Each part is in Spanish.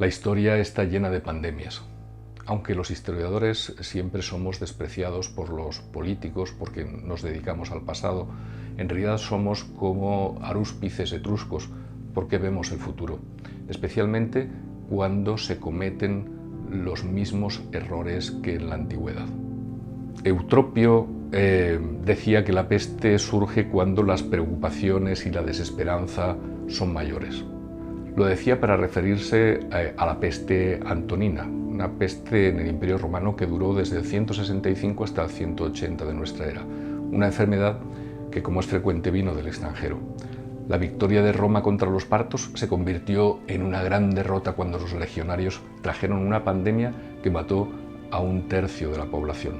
La historia está llena de pandemias. Aunque los historiadores siempre somos despreciados por los políticos porque nos dedicamos al pasado, en realidad somos como arúspices etruscos porque vemos el futuro, especialmente cuando se cometen los mismos errores que en la antigüedad. Eutropio decía que la peste surge cuando las preocupaciones y la desesperanza son mayores. Lo decía para referirse a la peste antonina, una peste en el Imperio Romano que duró desde el 165 hasta el 180 de nuestra era, una enfermedad que, como es frecuente, vino del extranjero. La victoria de Roma contra los partos se convirtió en una gran derrota cuando los legionarios trajeron una pandemia que mató a 1/3 de la población.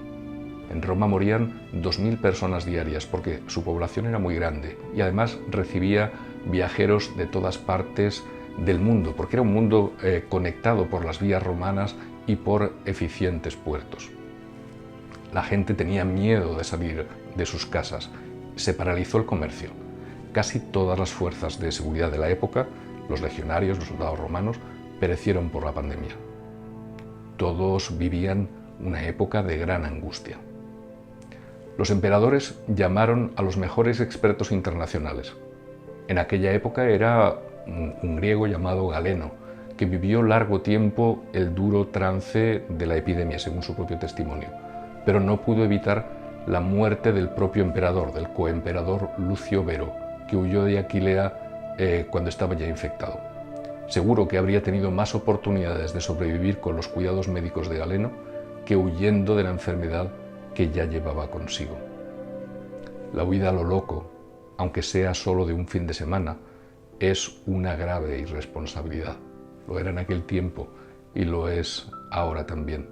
En Roma morían 2000 personas diarias porque su población era muy grande y además recibía viajeros de todas partes del mundo, porque era un mundo conectado por las vías romanas y por eficientes puertos. La gente tenía miedo de salir de sus casas. Se paralizó el comercio. Casi todas las fuerzas de seguridad de la época, los legionarios, los soldados romanos, perecieron por la pandemia. Todos vivían una época de gran angustia. Los emperadores llamaron a los mejores expertos internacionales. En aquella época era un griego llamado Galeno, que vivió largo tiempo el duro trance de la epidemia, según su propio testimonio, pero no pudo evitar la muerte del propio emperador, del coemperador Lucio Vero, que huyó de Aquilea cuando estaba ya infectado. Seguro que habría tenido más oportunidades de sobrevivir con los cuidados médicos de Galeno que huyendo de la enfermedad que ya llevaba consigo. La huida a lo loco, aunque sea solo de un fin de semana, es una grave irresponsabilidad. Lo era en aquel tiempo y lo es ahora también.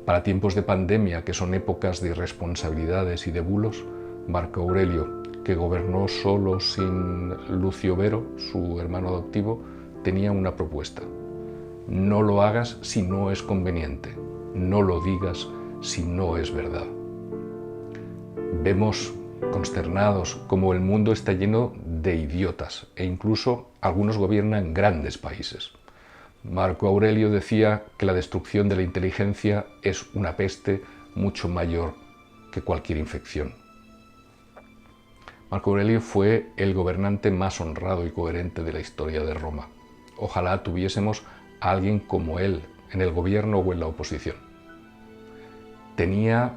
Para tiempos de pandemia, que son épocas de irresponsabilidades y de bulos, Marco Aurelio, que gobernó solo sin Lucio Vero, su hermano adoptivo, tenía una propuesta. No lo hagas si no es conveniente, no lo digas si no es verdad. Vemos consternados como el mundo está lleno de idiotas e incluso algunos gobiernan grandes países. Marco Aurelio decía que la destrucción de la inteligencia es una peste mucho mayor que cualquier infección. Marco Aurelio fue el gobernante más honrado y coherente de la historia de Roma. Ojalá tuviésemos a alguien como él en el gobierno o en la oposición. Tenía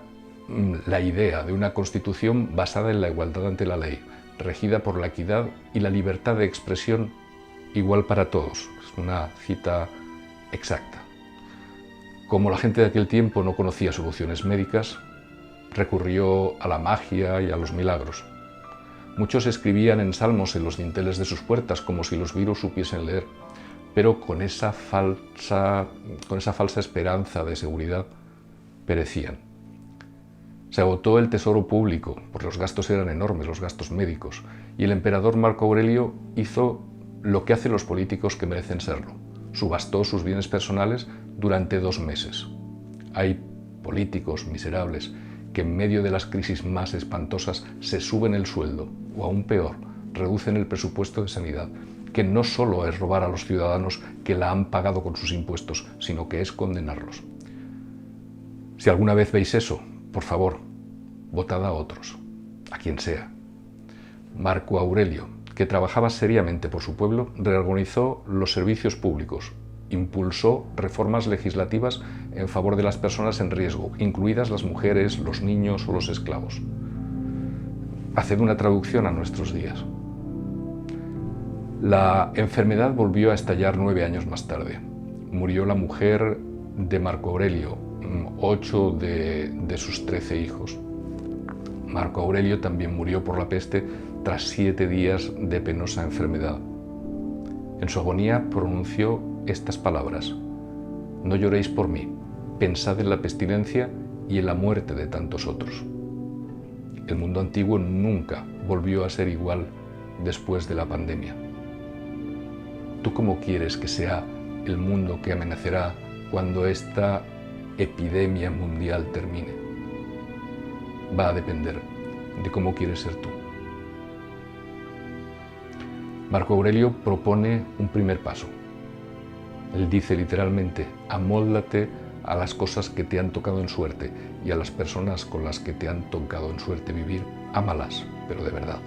la idea de una constitución basada en la igualdad ante la ley, regida por la equidad y la libertad de expresión igual para todos. Es una cita exacta. Como la gente de aquel tiempo no conocía soluciones médicas, recurrió a la magia y a los milagros. Muchos escribían en salmos en los dinteles de sus puertas como si los virus supiesen leer, pero con esa falsa esperanza de seguridad perecían. Se agotó el tesoro público, porque los gastos eran enormes, los gastos médicos, y el emperador Marco Aurelio hizo lo que hacen los políticos que merecen serlo. Subastó sus bienes personales durante 2 meses. Hay políticos miserables que en medio de las crisis más espantosas se suben el sueldo, o aún peor, reducen el presupuesto de sanidad, que no solo es robar a los ciudadanos que la han pagado con sus impuestos, sino que es condenarlos. Si alguna vez veis eso, por favor, votad a otros, a quien sea. Marco Aurelio, que trabajaba seriamente por su pueblo, reorganizó los servicios públicos, impulsó reformas legislativas en favor de las personas en riesgo, incluidas las mujeres, los niños o los esclavos. Haced una traducción a nuestros días. La enfermedad volvió a estallar 9 años más tarde. Murió la mujer de Marco Aurelio, 8 de sus 13 hijos. Marco Aurelio también murió por la peste tras 7 días de penosa enfermedad. En su agonía pronunció estas palabras: no lloréis por mí, pensad en la pestilencia y en la muerte de tantos otros. El mundo antiguo nunca volvió a ser igual después de la pandemia. ¿Tú cómo quieres que sea el mundo que amanecerá cuando esta epidemia mundial termine? Va a depender de cómo quieres ser tú. Marco Aurelio propone un primer paso. Él dice literalmente, amóldate a las cosas que te han tocado en suerte y a las personas con las que te han tocado en suerte vivir, ámalas, pero de verdad.